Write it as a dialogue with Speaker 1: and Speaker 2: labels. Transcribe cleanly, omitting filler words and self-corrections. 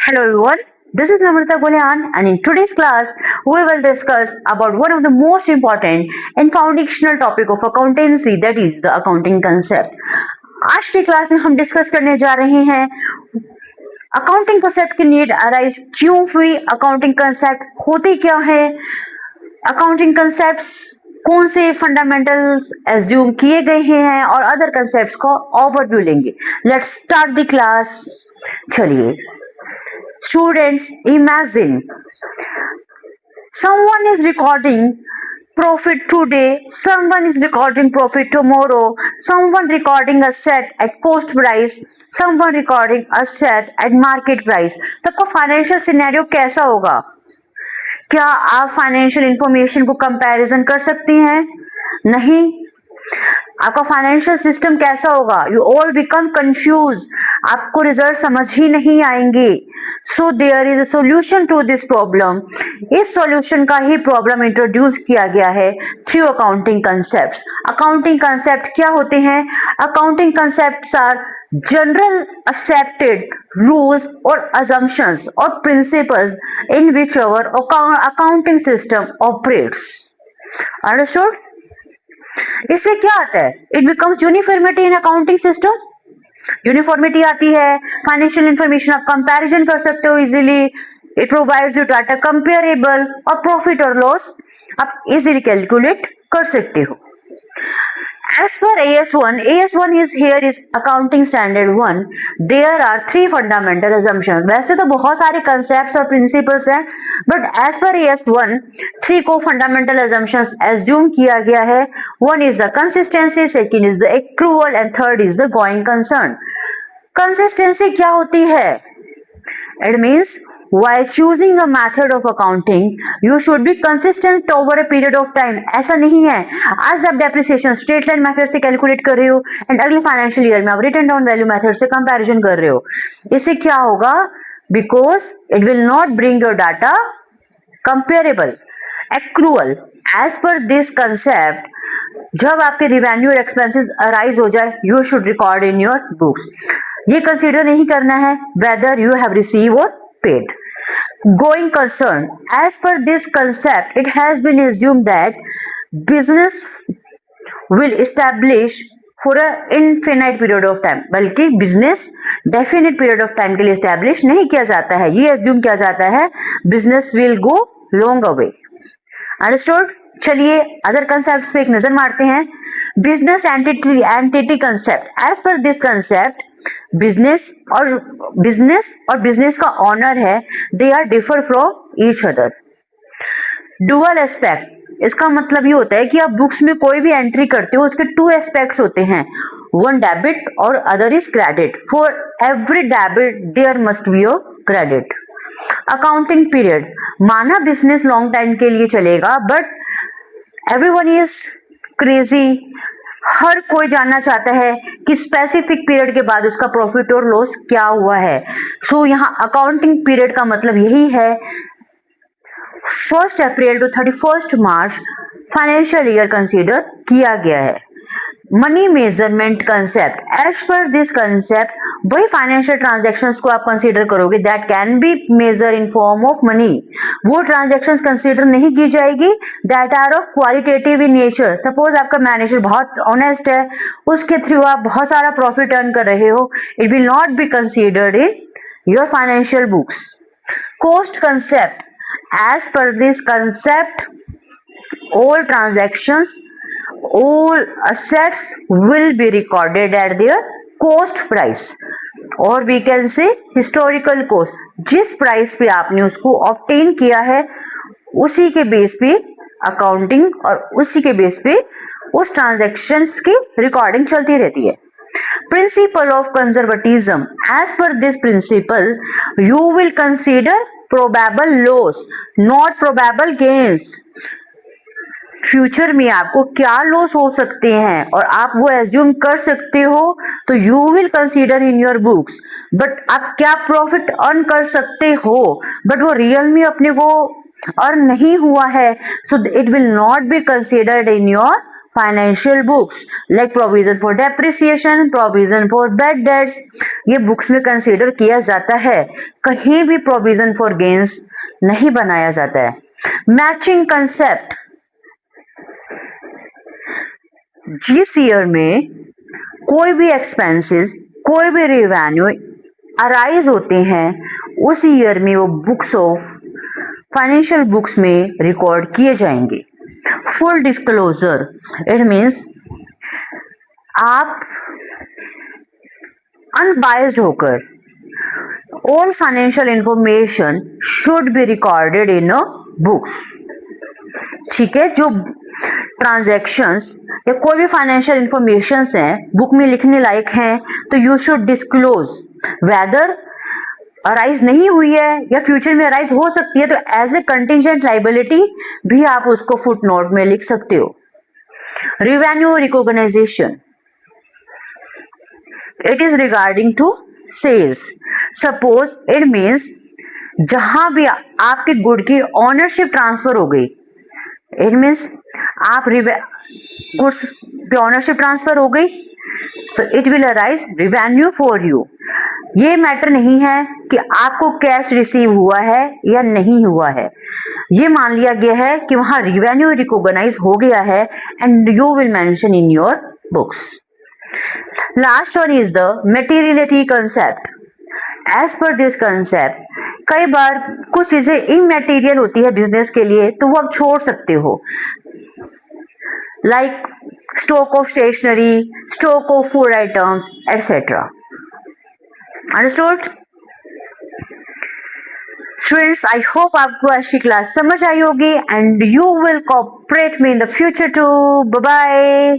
Speaker 1: Hello everyone, this is Namrata Golian and in today's class we will discuss about one of the most important and foundational topic of accountancy, that is the accounting concept. आज की class में हम discuss करने जा रहे हैं accounting concept की need arise क्यों हुई, अकाउंटिंग कंसेप्ट होते क्या है, अकाउंटिंग कंसेप्ट्स कौन से फंडामेंटल्स एज्यूम किए गए हैं और अदर कंसेप्ट्स का ओवरव्यू लेंगे. Let's start the class. चलिए students, imagine someone is recording profit today, someone is recording profit tomorrow, someone recording asset at cost price, someone recording asset at market price. तो आपका financial scenario कैसा होगा? क्या आप financial information को comparison कर सकती हैं? नहीं. आपका फाइनेंशियल सिस्टम कैसा होगा? यू ऑल बिकम कंफ्यूज, आपको रिजल्ट समझ ही नहीं आएंगे. So there is a solution to this problem. इस सॉल्यूशन का ही प्रॉब्लम इंट्रोड्यूस किया गया है through accounting concepts. Accounting concept क्या होते हैं? Accounting concepts are general accepted rules और assumptions और principles in which our accounting system operates. Understood? इससे क्या आता है? It becomes uniformity in accounting system. Uniformity आती है, फाइनेंशियल इंफॉर्मेशन आप कंपैरिजन कर सकते हो easily. It provides you data comparable और प्रॉफिट और लॉस आप इजीली कैलकुलेट कर सकते हो. As per AS1 is here is accounting standard 1. There are three fundamental assumptions. वैसे तो बहुत सारे concepts और principles हैं, but as per AS1 three को fundamental assumptions assume किया गया है. One is the consistency, second is the accrual and third is the going concern. Consistency क्या होती है? It means while choosing a method of accounting, you should be consistent over a period of time. ऐसा नहीं है आज आप depreciation straight line method से calculate कर रहे हो एंड अगले फाइनेंशियल ईयर में आप रिटर्न डाउन वैल्यू मेथड से कंपैरिजन कर रहे हो. इससे क्या होगा? Because it will not bring your data comparable. Accrual, as per this concept, जब आपके रिवेन्यू और एक्सपेंसेस अराइज हो जाए you should record in your books. ये कंसीडर नहीं करना है वेदर यू हैव रिसीव और paid. Going concern, as per this concept, it has been assumed that business will establish for a infinite period of time. बल्कि business definite period of time के लिए establish नहीं किया जाता है. ये assume किया जाता है business will go long away. Understood? चलिए अदर कंसेप्ट पे एक नजर मारते हैं. Business entity concept. As per this concept business और बिजनेस का ऑनर है, they are differ from each other. Dual aspect, इसका मतलब ये होता है कि आप बुक्स में कोई भी एंट्री करते हो उसके टू एस्पेक्ट्स होते हैं, वन डेबिट और other is credit. For every debit there must be a credit. Accounting period, माना बिजनेस लॉन्ग टाइम के लिए चलेगा बट एवरीवन इज क्रेजी. हर कोई जानना चाहता है कि स्पेसिफिक पीरियड के बाद उसका प्रॉफिट और लॉस क्या हुआ है. सो यहाँ अकाउंटिंग पीरियड का मतलब यही है 1 April to 31 March financial year consider किया गया है. Money measurement concept, as per this concept वही फाइनेंशियल ट्रांजैक्शंस को आप कंसीडर करोगे that can be measure in form of money. वो ट्रांजैक्शंस कंसीडर नहीं की जाएगी that are of qualitative in nature. Suppose आपका मैनेजर बहुत ऑनेस्ट है, उसके थ्रू आप बहुत सारा प्रॉफिट अर्न कर रहे हो, it will not be considered in your financial books. Cost concept, as per this concept all transactions, all assets will be recorded at their cost price or we can say historical cost. जिस price पे आपने उसको obtain किया है उसी के base पे accounting और उसी के बेस पे उस ट्रांजैक्शंस की रिकॉर्डिंग चलती रहती है. Principle of conservatism, as per this principle you will consider probable loss not probable gains. Future में आपको क्या लॉस हो सकते हैं और आप वो एज्यूम कर सकते हो तो you will consider in your books. But आप क्या प्रॉफिट अर्न कर सकते हो बट वो रियल में अपने को अर्न नहीं हुआ है, सो it will not be considered in your financial books like provision for depreciation, provision for bad debts, ये बुक्स में कंसीडर किया जाता है। कहीं भी प्रोविजन फॉर गेन्स नहीं बनाया जाता है। मैचिंग कंसेप्ट, जिस ईयर में कोई भी एक्सपेंसेस, कोई भी रेवेन्यू अराइज होते हैं, उस ईयर में वो बुक्स ऑफ फाइनेंशियल बुक्स में रिकॉर्ड किए जाएंगे। फुल डिस्क्लोजर, इट मीन्स आप अनबायस्ड होकर all financial information should be recorded in a books. ठीक है, जो ट्रांजैक्शंस या कोई भी फाइनेंशियल इंफॉर्मेशन हैं बुक में लिखने लायक हैं, तो you should disclose. Whether arise नहीं हुई है या फ्यूचर में अराइज हो सकती है, तो एज ए कंटिजेंट लाइबिलिटी भी आप उसको फुट नोट में लिख सकते हो। Revenue recognisation, it is regarding to sales. Suppose it means जहां भी आपके गुड की ऑनरशिप ट्रांसफर हो गई, इट मीन्स आप गुड्स की ऑनरशिप ट्रांसफर हो गई, so it will arise revenue for you. ये मैटर नहीं है कि आपको कैश रिसीव हुआ है या नहीं हुआ है, ये मान लिया गया है कि वहां रेवेन्यू रिकॉग्नाइज हो गया है and you will mention in your books. Last one is the materiality concept. As per this concept, कई बार कुछ चीजें इमैटेरियल होती है बिजनेस के लिए, तो वो आप छोड़ सकते हो, like stock of stationery, stock of food items etcetera. Understood students? I hope आपको आज की क्लास समझ आई होगी and you will cooperate me in the future too. Bye bye.